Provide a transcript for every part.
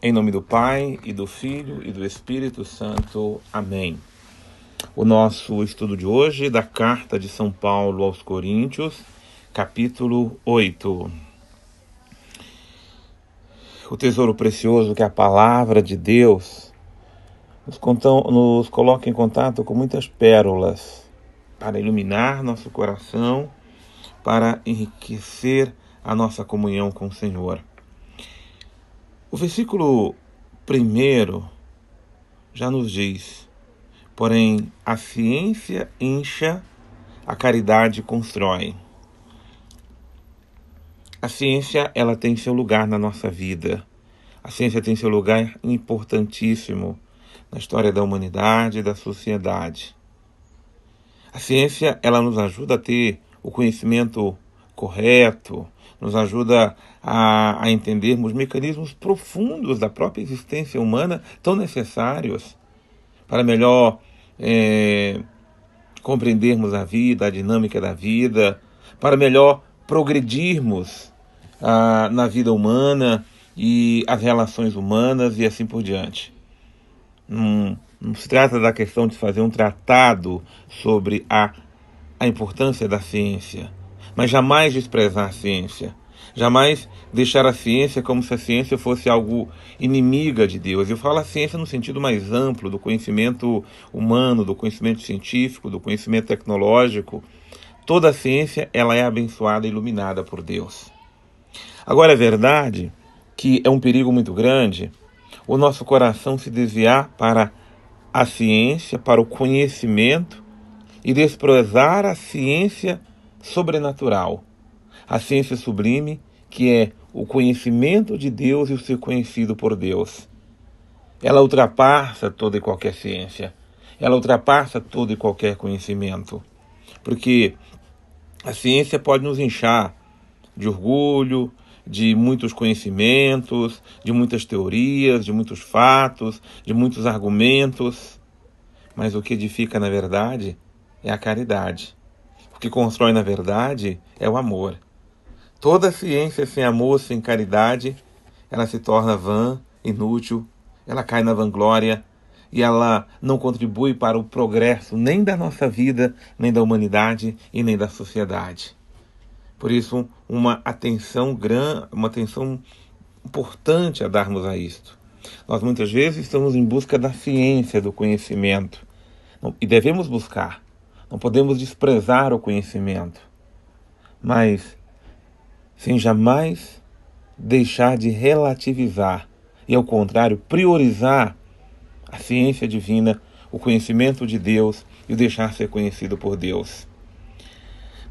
Em nome do Pai, e do Filho, e do Espírito Santo. Amém. O nosso estudo de hoje da Carta de São Paulo aos Coríntios, capítulo 8. O tesouro precioso que é a palavra de Deus nos coloca em contato com muitas pérolas para iluminar nosso coração, para enriquecer a nossa comunhão com o Senhor. O versículo 1 já nos diz: porém, a ciência incha, a caridade constrói. A ciência, ela tem seu lugar na nossa vida. A ciência tem seu lugar importantíssimo na história da humanidade e da sociedade. A ciência, ela nos ajuda a ter o conhecimento correto, nos ajuda a entendermos mecanismos profundos da própria existência humana, tão necessários para melhor compreendermos a vida, a dinâmica da vida, para melhor progredirmos na vida humana e as relações humanas e assim por diante. Não se trata da questão de fazer um tratado sobre a importância da ciência, mas jamais desprezar a ciência, jamais deixar a ciência como se a ciência fosse algo inimiga de Deus. Eu falo a ciência no sentido mais amplo do conhecimento humano, do conhecimento científico, do conhecimento tecnológico. Toda a ciência, ela é abençoada e iluminada por Deus. Agora, é verdade que é um perigo muito grande o nosso coração se desviar para a ciência, para o conhecimento, e desprezar a ciência sobrenatural, a ciência sublime, que é o conhecimento de Deus e o ser conhecido por Deus. Ela ultrapassa toda e qualquer ciência, ela ultrapassa todo e qualquer conhecimento, porque a ciência pode nos inchar de orgulho, de muitos conhecimentos, de muitas teorias, de muitos fatos, de muitos argumentos, mas o que edifica na verdade é a caridade. O que constrói na verdade é o amor. Toda ciência sem amor, sem caridade, ela se torna vã, inútil, ela cai na vanglória e ela não contribui para o progresso nem da nossa vida, nem da humanidade e nem da sociedade. Por isso, uma atenção importante a darmos a isto. Nós muitas vezes estamos em busca da ciência, do conhecimento, e devemos buscar. Não podemos desprezar o conhecimento, mas sem jamais deixar de relativizar e, ao contrário, priorizar a ciência divina, o conhecimento de Deus e o deixar ser conhecido por Deus.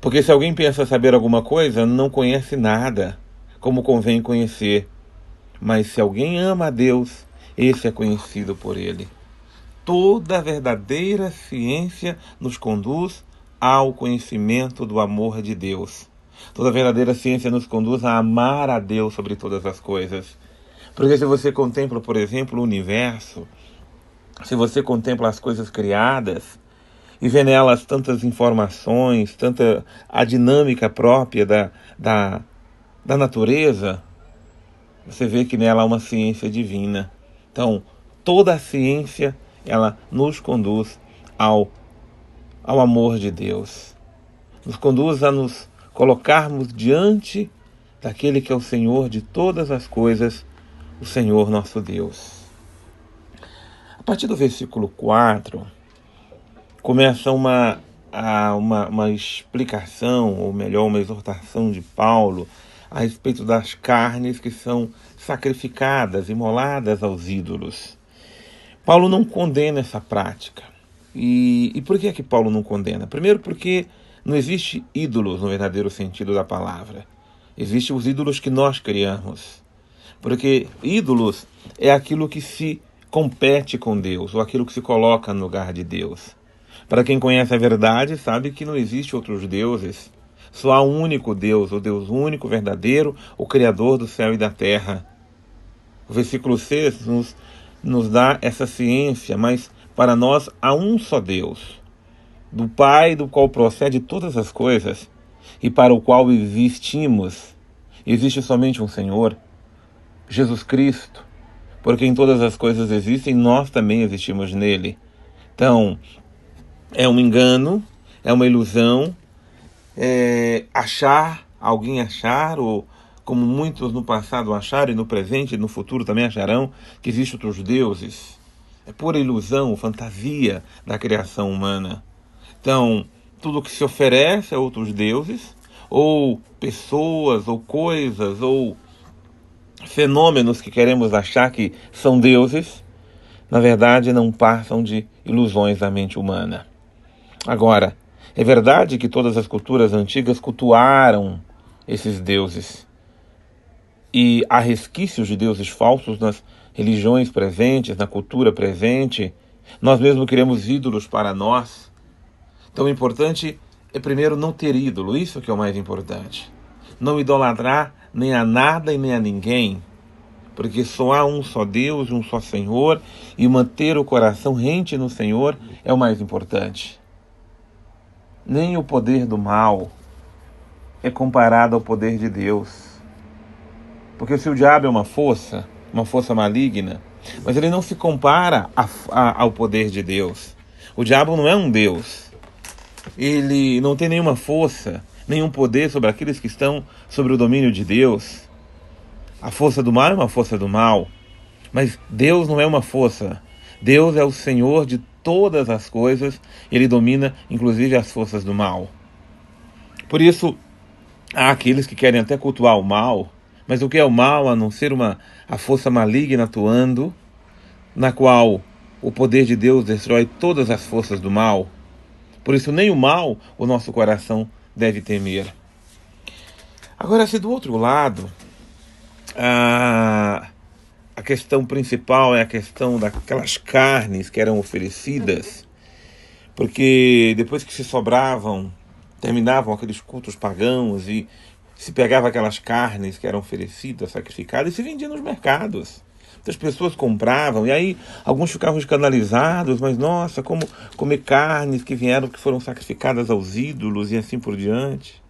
Porque se alguém pensa saber alguma coisa, não conhece nada, como convém conhecer. Mas se alguém ama a Deus, esse é conhecido por Ele. Toda verdadeira ciência nos conduz ao conhecimento do amor de Deus. Toda verdadeira ciência nos conduz a amar a Deus sobre todas as coisas. Porque se você contempla, por exemplo, o universo, se você contempla as coisas criadas, e vê nelas tantas informações, tanta a dinâmica própria da natureza, você vê que nela há uma ciência divina. Então, toda a ciência, ela nos conduz ao amor de Deus. Nos conduz a nos colocarmos diante daquele que é o Senhor de todas as coisas, o Senhor nosso Deus. A partir do versículo 4, começa uma explicação, ou melhor, uma exortação de Paulo a respeito das carnes que são sacrificadas, imoladas aos ídolos. Paulo não condena essa prática. E por que Paulo não condena? Primeiro, porque não existe ídolos no verdadeiro sentido da palavra. Existem os ídolos que nós criamos. Porque ídolos é aquilo que se compete com Deus, ou aquilo que se coloca no lugar de Deus. Para quem conhece a verdade, sabe que não existe outros deuses. Só há um único Deus, o Deus único, verdadeiro, o Criador do céu e da terra. O versículo 6 nos dá essa ciência, mas para nós há um só Deus, do Pai, do qual procede todas as coisas, e para o qual existimos. Existe somente um Senhor, Jesus Cristo, porque em todas as coisas existem, nós também existimos nele. Então, é um engano, é uma ilusão, alguém achar, ou como muitos no passado acharam, e no presente e no futuro também acharão, que existem outros deuses. É pura ilusão, fantasia da criação humana. Então, tudo que se oferece a outros deuses, ou pessoas, ou coisas, ou fenômenos que queremos achar que são deuses, na verdade não passam de ilusões da mente humana. Agora, é verdade que todas as culturas antigas cultuaram esses deuses. E há resquícios de deuses falsos nas religiões presentes, na cultura presente. Nós mesmos criamos ídolos para nós. Então o importante é primeiro não ter ídolo, isso que é o mais importante. Não idolatrar nem a nada e nem a ninguém, porque só há um só Deus, um só Senhor, e manter o coração rente no Senhor é o mais importante. Nem o poder do mal é comparado ao poder de Deus. Porque se o diabo é uma força maligna, mas ele não se compara ao poder de Deus. O diabo não é um Deus. Ele não tem nenhuma força, nenhum poder sobre aqueles que estão sobre o domínio de Deus. A força do mal é uma força do mal, mas Deus não é uma força. Deus é o Senhor de todas as coisas, ele domina inclusive as forças do mal. Por isso, há aqueles que querem até cultuar o mal, mas o que é o mal a não ser a força maligna atuando, na qual o poder de Deus destrói todas as forças do mal? Por isso, nem o mal o nosso coração deve temer. Agora, se do outro lado, a questão principal é a questão daquelas carnes que eram oferecidas, porque depois que se sobravam, terminavam aqueles cultos pagãos e se pegava aquelas carnes que eram oferecidas, sacrificadas, e se vendia nos mercados. As pessoas compravam, e aí alguns ficavam escandalizados, mas nossa, como comer carnes que foram sacrificadas aos ídolos e assim por diante.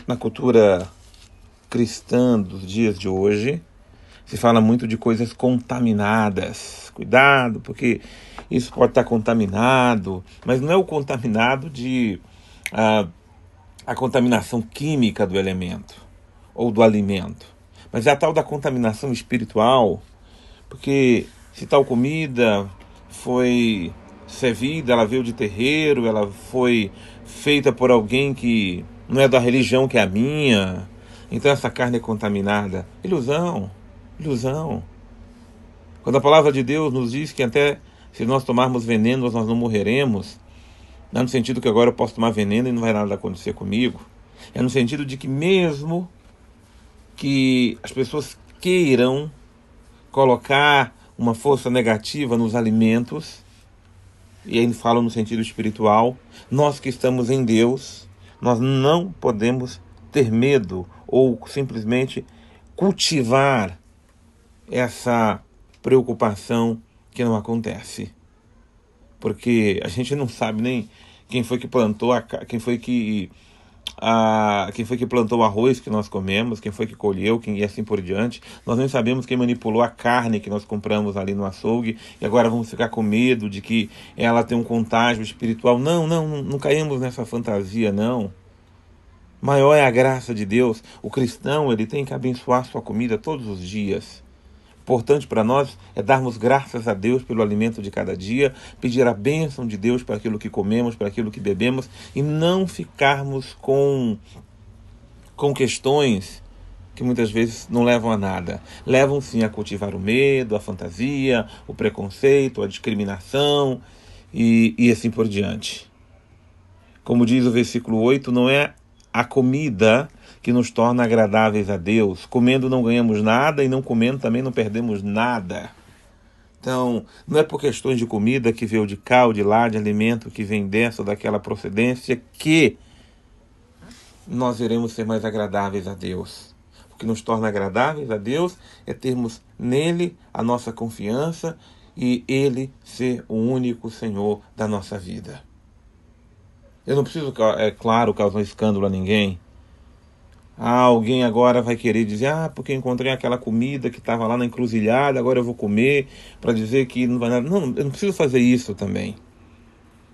Na cultura cristã dos dias de hoje, se fala muito de coisas contaminadas. Cuidado, porque isso pode estar contaminado, mas não é o contaminado a contaminação química do elemento ou do alimento, mas é a tal da contaminação espiritual, porque se tal comida foi servida, ela veio de terreiro, ela foi feita por alguém que não é da religião que é a minha, então essa carne é contaminada. Ilusão, ilusão. Quando a palavra de Deus nos diz que até se nós tomarmos veneno nós não morreremos, não é no sentido que agora eu posso tomar veneno e não vai nada acontecer comigo. É no sentido de que mesmo que as pessoas queiram colocar uma força negativa nos alimentos, e aí falam no sentido espiritual, nós que estamos em Deus, nós não podemos ter medo ou simplesmente cultivar essa preocupação que não acontece. Porque a gente não sabe nem quem foi que plantou, quem foi que plantou o arroz que nós comemos, quem foi que colheu, e assim por diante. Nós nem sabemos quem manipulou a carne que nós compramos ali no açougue, e agora vamos ficar com medo de que ela tem um contágio espiritual. Não caímos nessa fantasia, não. Maior é a graça de Deus. O cristão, ele tem que abençoar sua comida todos os dias. Importante para nós é darmos graças a Deus pelo alimento de cada dia, pedir a bênção de Deus para aquilo que comemos, para aquilo que bebemos, e não ficarmos com questões que muitas vezes não levam a nada. Levam sim a cultivar o medo, a fantasia, o preconceito, a discriminação e assim por diante. Como diz o versículo 8, não é a comida que nos torna agradáveis a Deus. Comendo não ganhamos nada e não comendo também não perdemos nada. Então, não é por questões de comida que veio de cá ou de lá, de alimento que vem dessa ou daquela procedência, que nós iremos ser mais agradáveis a Deus. O que nos torna agradáveis a Deus é termos nele a nossa confiança e ele ser o único Senhor da nossa vida. Eu não preciso, é claro, causar um escândalo a ninguém, Alguém agora vai querer dizer, porque eu encontrei aquela comida que estava lá na encruzilhada, agora eu vou comer, para dizer que não vai nada. Não, eu não preciso fazer isso também.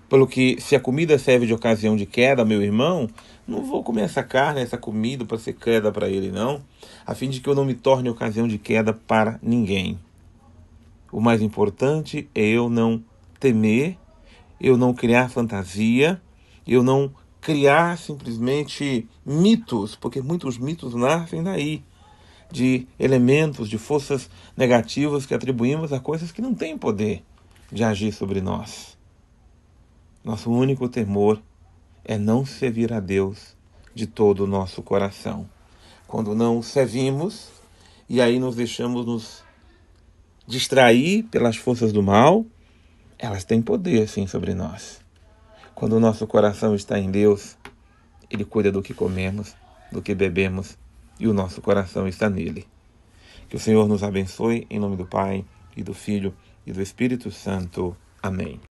Pelo que, se a comida serve de ocasião de queda, meu irmão, não vou comer essa carne, essa comida para ser queda para ele, não, a fim de que eu não me torne ocasião de queda para ninguém. O mais importante é eu não temer, eu não criar fantasia, eu não criar simplesmente mitos, porque muitos mitos nascem daí, de elementos, de forças negativas que atribuímos a coisas que não têm poder de agir sobre nós. Nosso único temor é não servir a Deus de todo o nosso coração. Quando não servimos, e aí nos deixamos nos distrair pelas forças do mal, elas têm poder, sim, sobre nós. Quando o nosso coração está em Deus, Ele cuida do que comemos, do que bebemos, e o nosso coração está nele. Que o Senhor nos abençoe, em nome do Pai, e do Filho, e do Espírito Santo. Amém.